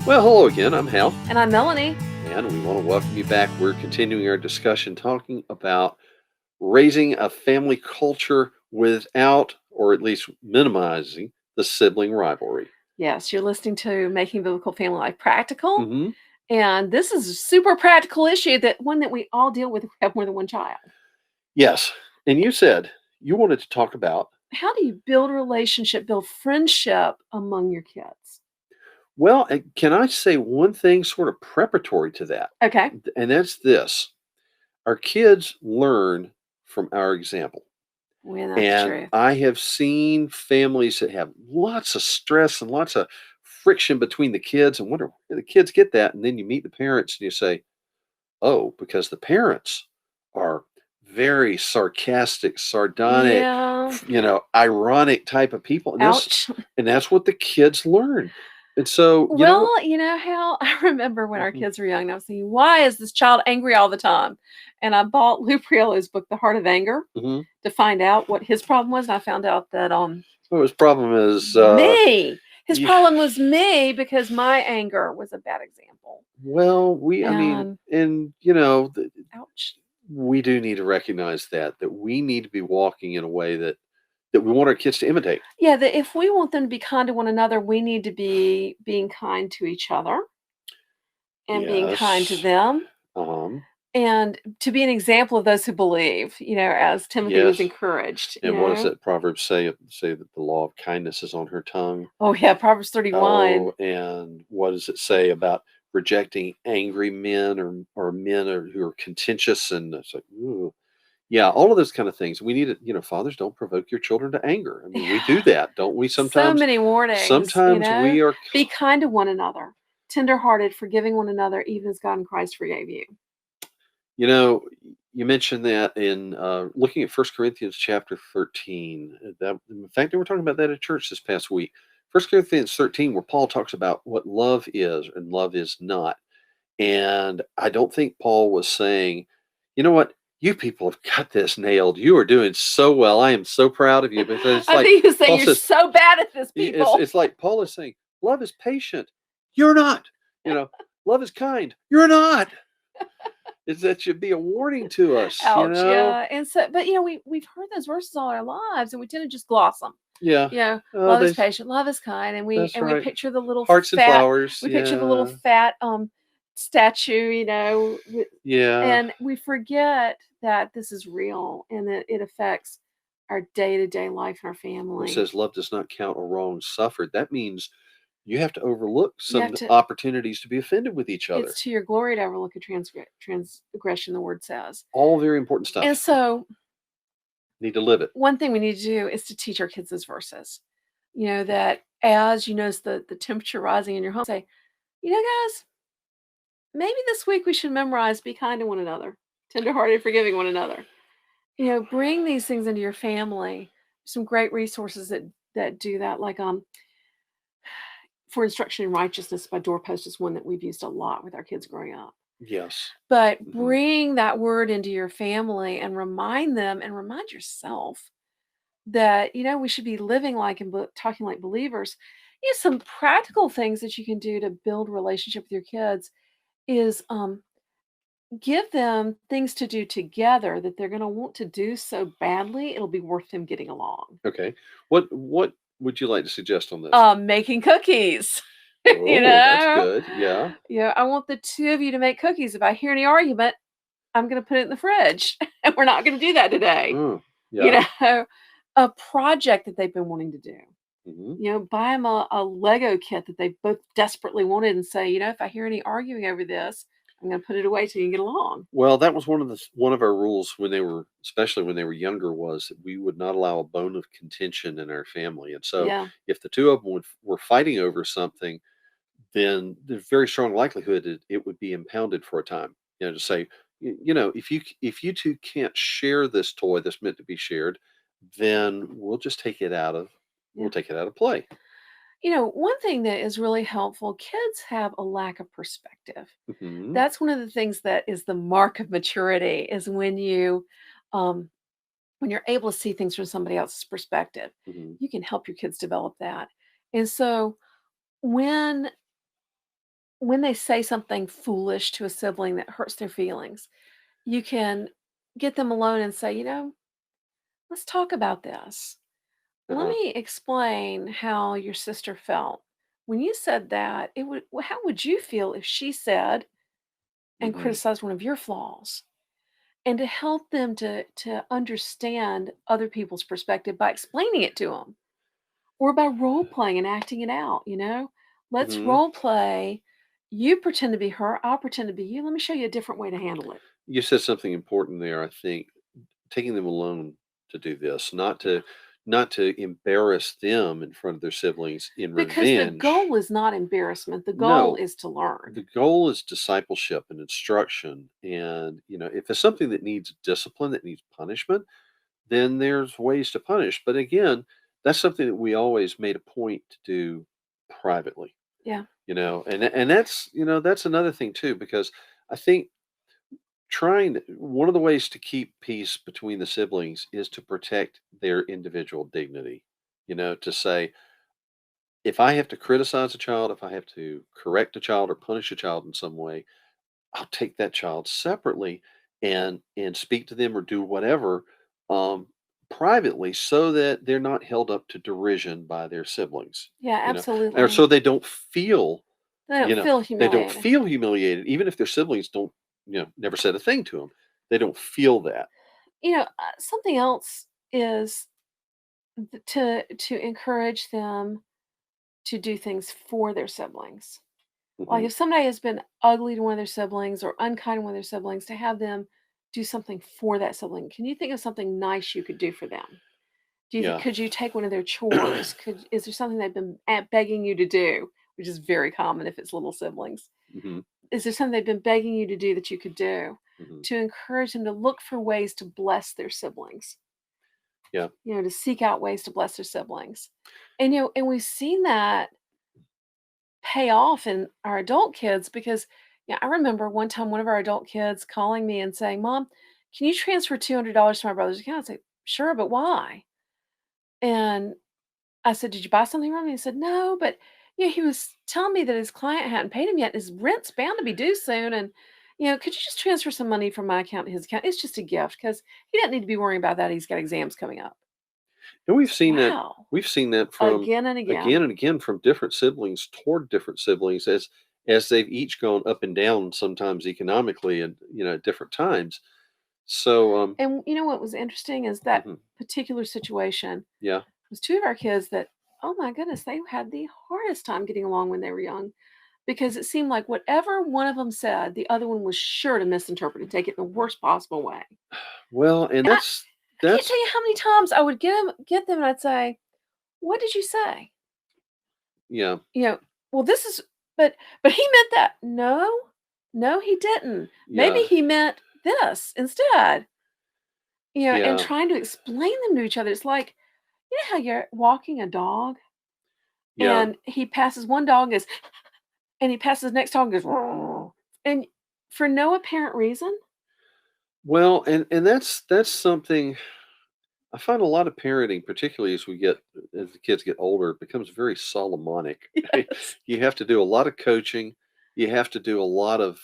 Well, hello again. I'm Hal, And I'm Melanie. and we want to welcome you back. We're continuing our discussion talking about raising a family culture without, or at least minimizing, the sibling rivalry. Yes, you're listening to Making Biblical Family Life Practical. hmm And this is a super practical issue that we all deal with if we have more than one child. Yes. And you said you wanted to talk about, How do you build a relationship, build friendship among your kids? well, can I say one thing sort of preparatory to that? Okay. And that's this: our kids learn from our example. Well, that's And true. I have seen families that have lots of stress and lots of friction between the kids and wonder where the kids get that. And then you meet the parents and you say, oh, because the parents are very sarcastic, sardonic, Yeah. ironic type of people. Ouch. And that's what the kids learn. And so, Well, you know how I remember when our mhm, kids were young, and I was thinking, why is this child angry all the time? And I bought Lou Priolo's book, The Heart of Anger, mhm. to find out what his problem was. And I found out that So his problem is, me. His yeah, problem was me because my anger was a bad example. well, I mean, And and ouch. we do need to recognize that we need to be walking in a way that we want our kids to imitate. Yeah, that if we want them to be kind to one another, we need to be being kind to each other and being kind to Yes. them Um, and to be an example of those who believe, as Timothy was yes. encouraged, And what does that Proverbs say? Say that the law of kindness is on her tongue. Oh, yeah, Proverbs 31. Oh, and what does it say about rejecting angry men or men who are contentious? And it's like, ooh, yeah, all of those kind of things. We need to, fathers, don't provoke your children to anger. I mean, we do Yeah, that, don't we? so Sometimes, many warnings, sometimes we are. Be kind to one another, tenderhearted, forgiving one another, even as God in Christ forgave you. You know, you mentioned that in looking at First Corinthians chapter 13. In fact, they were talking about that at church this past week. First Corinthians 13, where Paul talks about what love is and love is not. And I don't think Paul was saying, you know what, you people have got this nailed. You are doing so well. I am so proud of you. Because it's I like think he was saying Paul you're says, so bad at this, it's people. it's like Paul is saying, love is patient. You're not. You know, love is kind. You're not. Is that should be a warning to us, Ouch. Yeah. And so, but we've heard those verses all our lives, and we tend to just gloss them. Yeah. Oh, Love is they patient, love is kind, and we that's and we right. picture the little Hearts and fat, flowers. we picture the little Yeah. fat statue, Yeah. and we forget that this is real and that it affects our day to day life and our When it family. says love does not count a wrong suffered, that means you have to overlook You have some to. opportunities to be offended with each other. It's to your glory to overlook a transgression. The word says, All very important and stuff. so Need to live it. one thing we need to do is to teach our kids those verses. That as you notice the temperature rising in your home, say, guys, maybe this week we should memorize be kind to one another, tenderhearted, forgiving one another. Bring these things into your family. Some great resources that do that, like for instruction in righteousness by Doorpost is one that we've used a lot with our kids growing up. Yes. But hmm bring that word into your family and remind them and remind yourself that we should be living like and talking like believers. Some practical things that you can do to build relationship with your kids is give them things to do together that they're going to want to do so badly it'll be worth them getting along. Okay. What would you like to suggest on this? Making cookies. you Oh, that's know good. Yeah. I want the two of you to make cookies. If I hear any argument, I'm going to put it in the fridge, and we're not going to do that today. Mm, you yeah. know a project that they've been wanting to do. hmm Buy them a Lego kit that they both desperately wanted and say, if I hear any arguing over this, I'm going to put it away till you get along. Well, that was one of our rules when they were, especially when they were younger, was that we would not allow a bone of contention in our family. And so, Yeah. if the two of them were fighting over something, then there's very strong likelihood that it would be impounded for a time. To say, if you two can't share this toy that's meant to be shared, then we'll Yeah. take it out of play. One thing that is really helpful, kids have a lack of perspective. hmm That's one of the things that is the mark of maturity is um, when you're able to see things from somebody else's perspective. hmm You can help your kids develop that. And so when when they say something foolish to a sibling that hurts their feelings, you can get them alone and say, let's talk about this. Let Uh-huh. me explain how your sister felt. When you said that, how would you feel if she said and Hmm. criticized one of your flaws? And to help them to understand other people's perspective by explaining it to them or by role playing and acting it out. Let's Hmm. role play. You pretend to be her, I'll pretend to be you. Let me show you a different way to handle it. You said something important there. I think taking them alone to do this, not to embarrass them in front of their siblings in Because the revenge. goal is not embarrassment. The goal No, is to learn. the goal is discipleship and instruction. And if it's something that needs discipline, that needs punishment, then there's ways to punish. But again, that's something that we always made a point to do privately. Yeah. And that's another thing too, because I think one of the ways to keep peace between the siblings is to protect their individual dignity. To say, if I have to criticize a child, if I have to correct a child or punish a child in some way, I'll take that child separately and speak to them or do whatever, um, privately, so that they're not held up to derision by their siblings. Yeah, You know, or so absolutely. they don't feel, They don't you know, feel they don't humiliated. feel humiliated, even if their siblings don't, never said a thing to them. They don't feel that. Something else is to encourage them to do things for their siblings. Like Hmm. if somebody has been ugly to one of their siblings or unkind to one of their siblings, to have them do something for that sibling. Can you think of something nice you could do for them? Yeah. Could you take one of their chores? Is there something they've been begging you to do, which is very common if it's little siblings? Hmm. Is there something they've been begging you to do that you could do Hmm. to encourage them to look for ways to bless their siblings? Yeah. To seek out ways to bless their siblings. And we've seen that pay off in our adult kids because, yeah, I remember one time one of our adult kids calling me and saying, "Mom, can you transfer $200 to my brother's account?" I said, "Sure, but why?" And I said, "Did you buy something wrong?" And he said, "No, but he was telling me that his client hadn't paid him yet. His rent's bound to be due soon, and could you just transfer some money from my account to his account? It's just a gift because he doesn't need to be worrying about that. He's got exams coming up." And we've seen that Wow, we've seen that from again and again again. and again from different siblings toward different siblings, as they've each gone up and down, sometimes economically, and at different times. So And what was interesting is that mhm, particular situation yeah. was two of our kids that, oh my goodness, they had the hardest time getting along when they were young because it seemed like whatever one of them said, the other one was sure to misinterpret and take it in the worst possible way. Well, and And I can't that's tell you how many times I would get them and I'd say, "What did you say?" yeah, You know, well, this is, but he meant that. No, no, he didn't. Maybe yeah, he meant this instead. And yeah, trying to explain them to each other. It's like, how you're walking a dog yeah. and he passes one dog is and he passes the next dog and goes, "Roar," and for no apparent reason. Well, and that's something I find. A lot of parenting, particularly as the kids get older, it becomes very Solomonic. Yes. You have to do a lot of coaching. You have to do a lot of,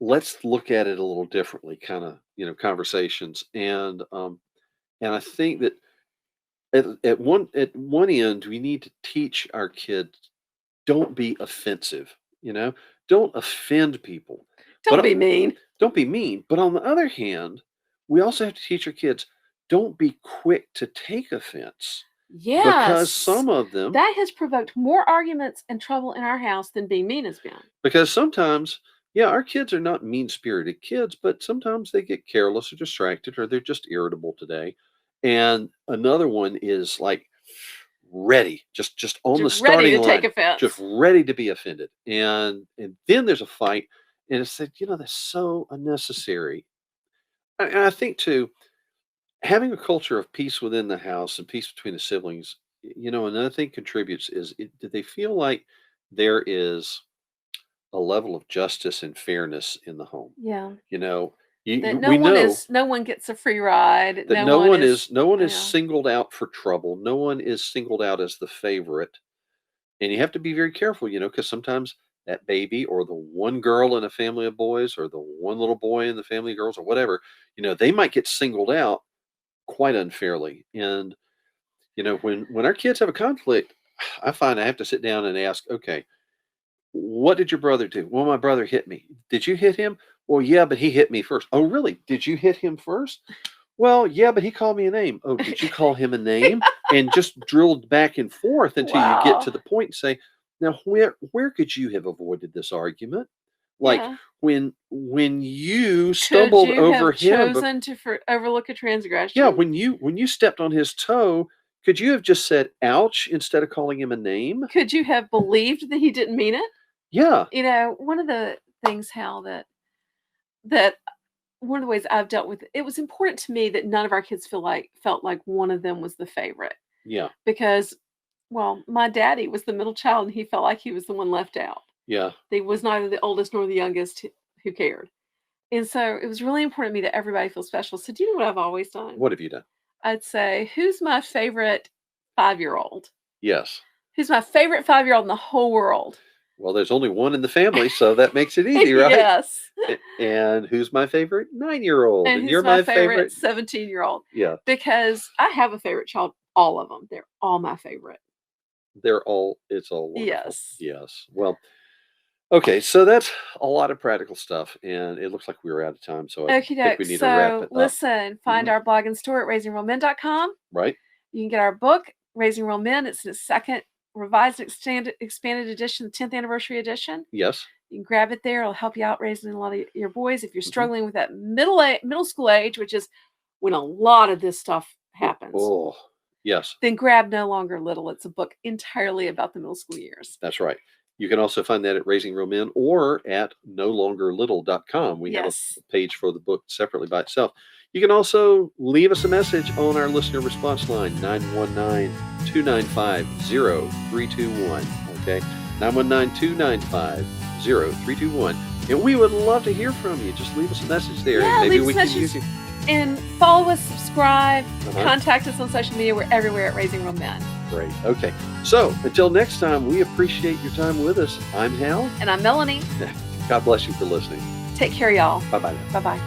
let's look at it a little differently, kind of, conversations. And I think that at one end, we need to teach our kids, don't be offensive, don't offend people, but Don't be mean. don't be mean. But on the other hand, we also have to teach our kids, don't be quick to take offense, because Yes. some of them, That has provoked more arguments and trouble in our house than being mean has been. because sometimes, yeah, our kids are not mean spirited kids, but sometimes they get careless or distracted, or they're just irritable today. And another one is like ready, just on the Just ready starting to take line, just offense. ready to be offended. And then there's a fight, and it's said, that's so unnecessary. And I think too, having a culture of peace within the house and peace between the siblings, another thing contributes is, do they feel like there is a level of justice and fairness in the home? Yeah. You know, That we know no one gets a free ride. that No one is no one is yeah. singled out for trouble. No one is singled out as the favorite. And you have to be very careful, because sometimes that baby or the one girl in a family of boys or the one little boy in the family of girls or whatever, they might get singled out quite unfairly. And, when our kids have a conflict, I find I have to sit down and ask, okay, what did your brother do? Well, my brother hit me. Did you hit him? Well, yeah, but he hit me first. Oh, really? Did you hit him first? Well, yeah, but he called me a name. Oh, did you call him a name? And just drilled back and forth until you get to Wow. the point and say, now where could you have avoided this argument? Like Yeah. when you Could stumbled you over have him, but chosen to overlook a yeah, transgression? when you stepped on his toe, could you have just said ouch instead of calling him a name? Could you have believed that he didn't mean it? Yeah. One of the things, Hal, that one of the ways I've dealt with it was important to me that none of our kids felt like one of them was the favorite Yeah. because, well, my daddy was the middle child and he felt like he was the one left out. Yeah. He was neither the oldest nor the youngest. Who cared? And so it was really important to me that everybody feels special. So do you know what I've always done? What have you done? I'd say, who's my favorite 5-year-old? Yes. Who's my favorite 5-year-old in the whole world? Well, there's only one in the family, so that makes it easy, right? Yes. And who's my favorite 9-year-old? And And who's you're my my favorite favorite. 17-year-old? Yeah, Because I have a favorite child, all of them. They're all my favorite. it's all wonderful. Yes. Yes. Well, okay, so that's a lot of practical stuff, and it looks like we were out of time, so I Okie think doke. we need to wrap So it up. listen, find Mhm. our blog and store at raisingrealmen.com. Right? You can get our book, Raising Real Men. It's in its second revised expanded edition, 10th anniversary edition. Yes. You can grab it there. It'll help you out raising a lot of your boys. If you're Mhm. struggling with that middle school age, which is when a lot of this stuff happens, Oh, yes, then grab No Longer Little. It's a book entirely about the middle school years. that's right. You can also find that at Raising Real Men or at nolongerlittle.com. We have a Yes. page for the book separately by itself. You can also leave us a message on our listener response line, 919-295-0321. Okay, 919-295-0321. And we would love to hear from you. Just leave us a message there. Yeah, and maybe leave we us can messages. use you. And follow us, subscribe, Uh-huh. contact us on social media. We're everywhere at Raising Real Men. Great. Okay. So until next time, we appreciate your time with us. I'm Hal. And I'm Melanie. God bless you for listening. Take care, y'all. Bye-bye now. Bye-bye.